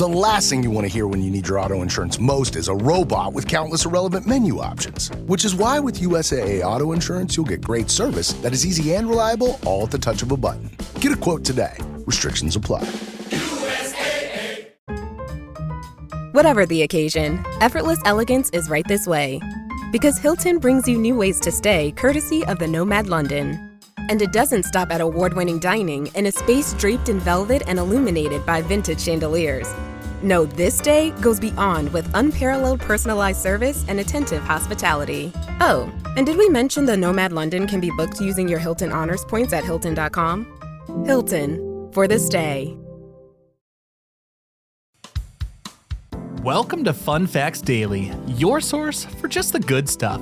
The last thing you want to hear when you need your auto insurance most is a robot with countless irrelevant menu options. Which is why with USAA Auto Insurance, you'll get great service that is easy and reliable, all at the touch of a button. Get a quote today. Restrictions apply. Whatever the occasion, effortless elegance is right this way. Because Hilton brings you new ways to stay courtesy of the Nomad London. And it doesn't stop at award-winning dining in a space draped in velvet and illuminated by vintage chandeliers. No, this day goes beyond with unparalleled personalized service and attentive hospitality. Oh, and did we mention the Nomad London can be booked using your Hilton Honors points at Hilton.com? Hilton, for this day. Welcome to Fun Facts Daily, your source for just the good stuff.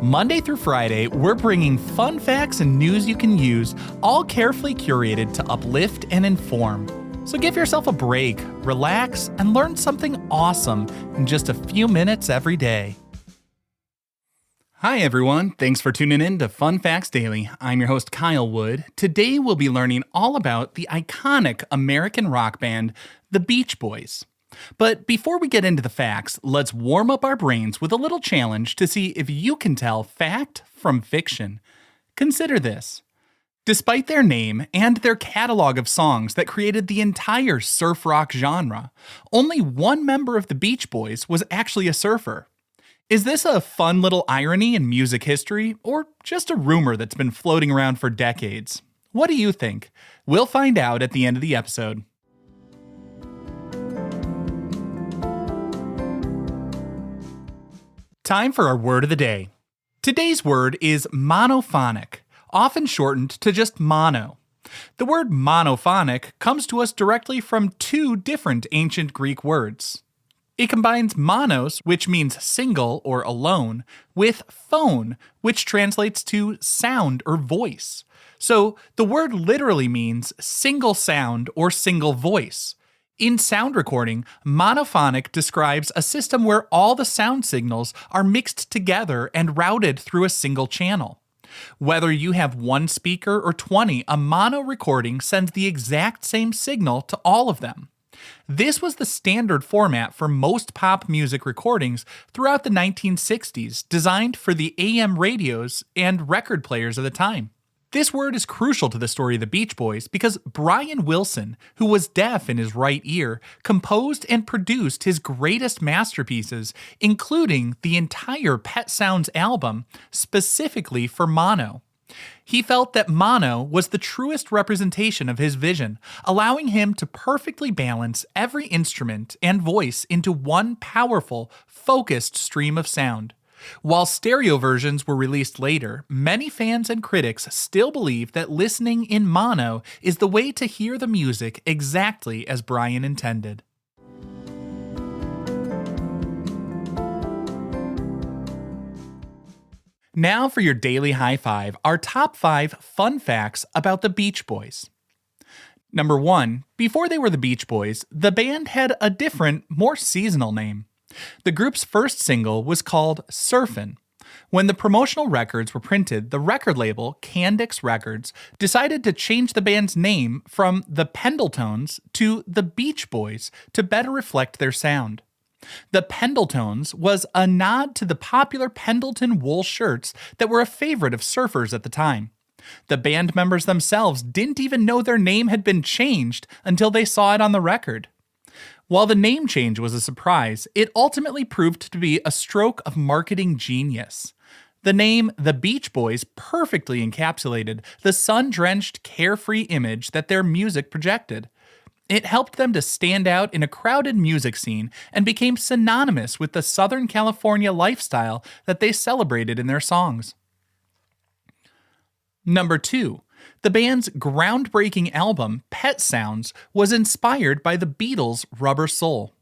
Monday through Friday, we're bringing fun facts and news you can use, all carefully curated to uplift and inform. So give yourself a break, relax, and learn something awesome in just a few minutes every day. Hi everyone, thanks for tuning in to Fun Facts Daily. I'm your host Kyle Wood. Today we'll be learning all about the iconic American rock band, the Beach Boys. But before we get into the facts, let's warm up our brains with a little challenge to see if you can tell fact from fiction. Consider this. Despite their name and their catalog of songs that created the entire surf rock genre, only one member of the Beach Boys was actually a surfer. Is this a fun little irony in music history, or just a rumor that's been floating around for decades? What do you think? We'll find out at the end of the episode. Time for our word of the day. Today's word is monophonic, often shortened to just mono. The word monophonic comes to us directly from two different ancient Greek words. It combines monos, which means single or alone, with phone, which translates to sound or voice. So the word literally means single sound or single voice. In sound recording, monophonic describes a system where all the sound signals are mixed together and routed through a single channel. Whether you have one speaker or 20, a mono recording sends the exact same signal to all of them. This was the standard format for most pop music recordings throughout the 1960s, designed for the AM radios and record players of the time. This word is crucial to the story of the Beach Boys because Brian Wilson, who was deaf in his right ear, composed and produced his greatest masterpieces, including the entire Pet Sounds album, specifically for mono. He felt that mono was the truest representation of his vision, allowing him to perfectly balance every instrument and voice into one powerful, focused stream of sound. While stereo versions were released later, many fans and critics still believe that listening in mono is the way to hear the music exactly as Brian intended. Now for your daily high five, our top 5 fun facts about the Beach Boys. Number 1, before they were the Beach Boys, the band had a different, more seasonal name. The group's first single was called Surfin'. When the promotional records were printed, the record label, Candix Records, decided to change the band's name from the Pendletones to the Beach Boys to better reflect their sound. The Pendletones was a nod to the popular Pendleton wool shirts that were a favorite of surfers at the time. The band members themselves didn't even know their name had been changed until they saw it on the record. While the name change was a surprise, it ultimately proved to be a stroke of marketing genius. The name The Beach Boys perfectly encapsulated the sun-drenched, carefree image that their music projected. It helped them to stand out in a crowded music scene and became synonymous with the Southern California lifestyle that they celebrated in their songs. Number 2. The band's groundbreaking album, Pet Sounds, was inspired by the Beatles' Rubber Soul.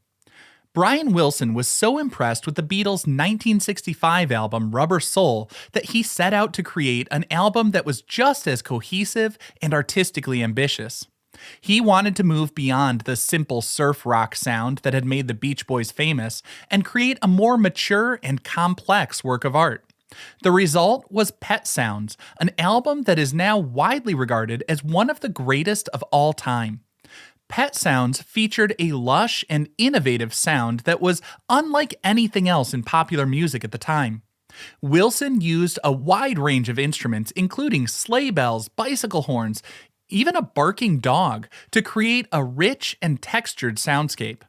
Brian Wilson was so impressed with the Beatles' 1965 album, Rubber Soul, that he set out to create an album that was just as cohesive and artistically ambitious. He wanted to move beyond the simple surf rock sound that had made the Beach Boys famous and create a more mature and complex work of art. The result was Pet Sounds, an album that is now widely regarded as one of the greatest of all time. Pet Sounds featured a lush and innovative sound that was unlike anything else in popular music at the time. Wilson used a wide range of instruments, including sleigh bells, bicycle horns, even a barking dog, to create a rich and textured soundscape.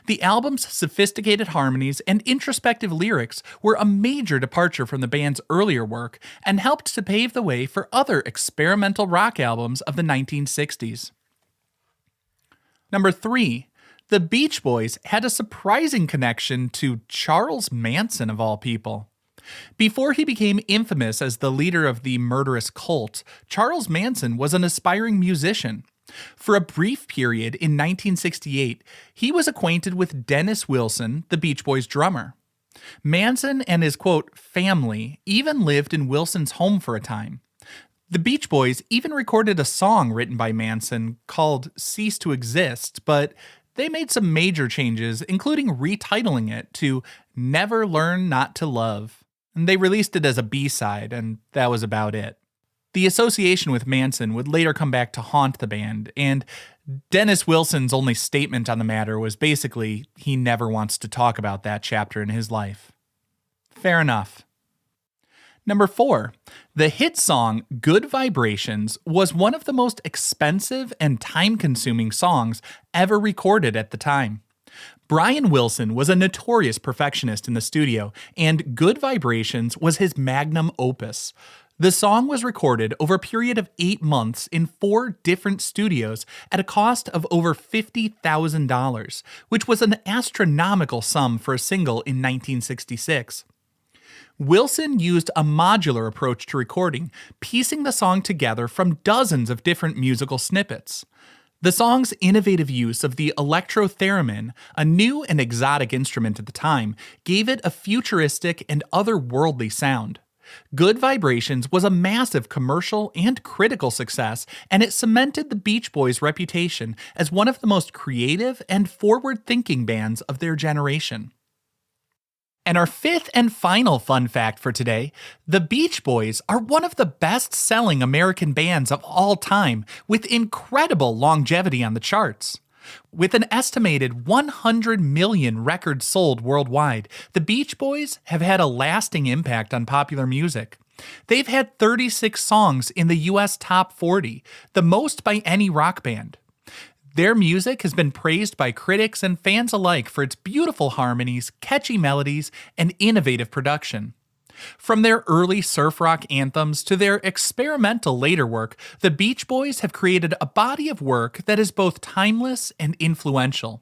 The album's sophisticated harmonies and introspective lyrics were a major departure from the band's earlier work and helped to pave the way for other experimental rock albums of the 1960s. Number 3. The Beach Boys had a surprising connection to Charles Manson, of all people. Before he became infamous as the leader of the murderous cult, Charles Manson was an aspiring musician. For a brief period in 1968, he was acquainted with Dennis Wilson, the Beach Boys drummer. Manson and his, quote, family even lived in Wilson's home for a time. The Beach Boys even recorded a song written by Manson called Cease to Exist, but they made some major changes, including retitling it to Never Learn Not to Love. And they released it as a B-side, and that was about it. The association with Manson would later come back to haunt the band, and Dennis Wilson's only statement on the matter was basically he never wants to talk about that chapter in his life. Fair enough. Number 4, the hit song Good Vibrations was one of the most expensive and time-consuming songs ever recorded at the time. Brian Wilson was a notorious perfectionist in the studio, and Good Vibrations was his magnum opus. The song was recorded over a period of 8 months in 4 different studios at a cost of over $50,000, which was an astronomical sum for a single in 1966. Wilson used a modular approach to recording, piecing the song together from dozens of different musical snippets. The song's innovative use of the electro-theremin, a new and exotic instrument at the time, gave it a futuristic and otherworldly sound. Good Vibrations was a massive commercial and critical success, and it cemented the Beach Boys' reputation as one of the most creative and forward-thinking bands of their generation. And our 5th and final fun fact for today, the Beach Boys are one of the best-selling American bands of all time, with incredible longevity on the charts. With an estimated 100 million records sold worldwide, the Beach Boys have had a lasting impact on popular music. They've had 36 songs in the US Top 40, the most by any rock band. Their music has been praised by critics and fans alike for its beautiful harmonies, catchy melodies, and innovative production. From their early surf rock anthems to their experimental later work, the Beach Boys have created a body of work that is both timeless and influential.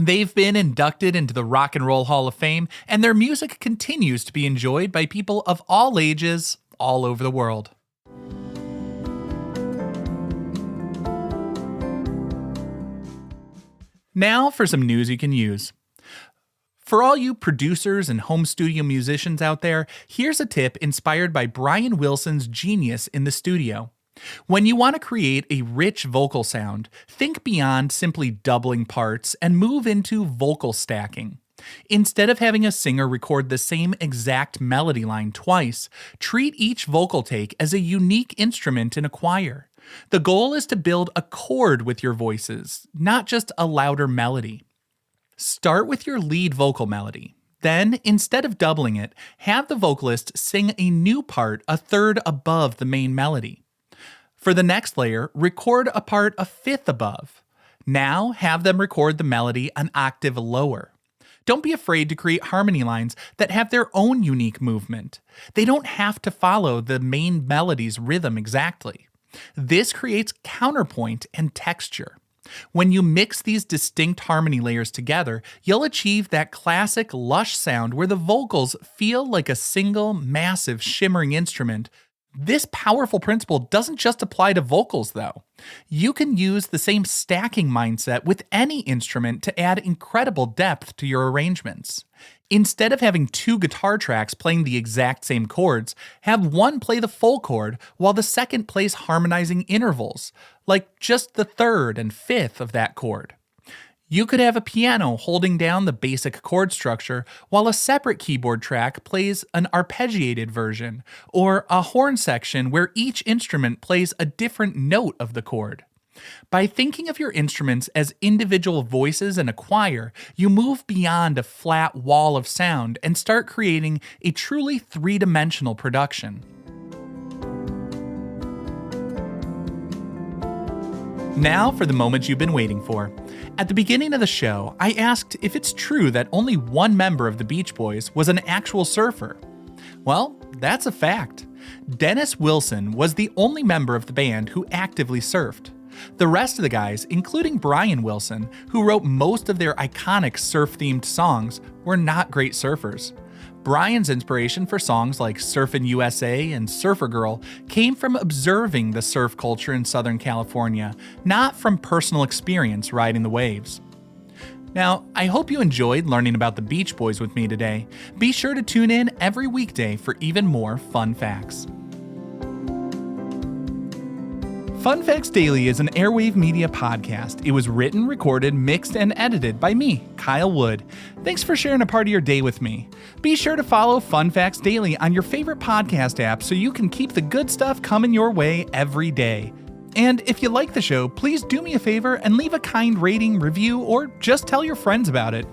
They've been inducted into the Rock and Roll Hall of Fame, and their music continues to be enjoyed by people of all ages all over the world. Now for some news you can use. For all you producers and home studio musicians out there, here's a tip inspired by Brian Wilson's genius in the studio. When you want to create a rich vocal sound, think beyond simply doubling parts and move into vocal stacking. Instead of having a singer record the same exact melody line twice, treat each vocal take as a unique instrument in a choir. The goal is to build a chord with your voices, not just a louder melody. Start with your lead vocal melody. Then, instead of doubling it, have the vocalist sing a new part a third above the main melody. For the next layer, record a part a fifth above. Now, have them record the melody an octave lower. Don't be afraid to create harmony lines that have their own unique movement. They don't have to follow the main melody's rhythm exactly. This creates counterpoint and texture. When you mix these distinct harmony layers together, you'll achieve that classic lush sound where the vocals feel like a single, massive, shimmering instrument. This powerful principle doesn't just apply to vocals, though. You can use the same stacking mindset with any instrument to add incredible depth to your arrangements. Instead of having 2 guitar tracks playing the exact same chords, have one play the full chord while the second plays harmonizing intervals, like just the third and fifth of that chord. You could have a piano holding down the basic chord structure while a separate keyboard track plays an arpeggiated version, or a horn section where each instrument plays a different note of the chord. By thinking of your instruments as individual voices in a choir, you move beyond a flat wall of sound and start creating a truly three-dimensional production. Now for the moment you've been waiting for. At the beginning of the show, I asked if it's true that only one member of the Beach Boys was an actual surfer. Well, that's a fact. Dennis Wilson was the only member of the band who actively surfed. The rest of the guys, including Brian Wilson, who wrote most of their iconic surf-themed songs, were not great surfers. Brian's inspiration for songs like Surfin' USA and Surfer Girl came from observing the surf culture in Southern California, not from personal experience riding the waves. Now, I hope you enjoyed learning about the Beach Boys with me today. Be sure to tune in every weekday for even more fun facts. Fun Facts Daily is an Airwave Media podcast. It was written, recorded, mixed, and edited by me, Kyle Wood. Thanks for sharing a part of your day with me. Be sure to follow Fun Facts Daily on your favorite podcast app so you can keep the good stuff coming your way every day. And if you like the show, please do me a favor and leave a kind rating, review, or just tell your friends about it.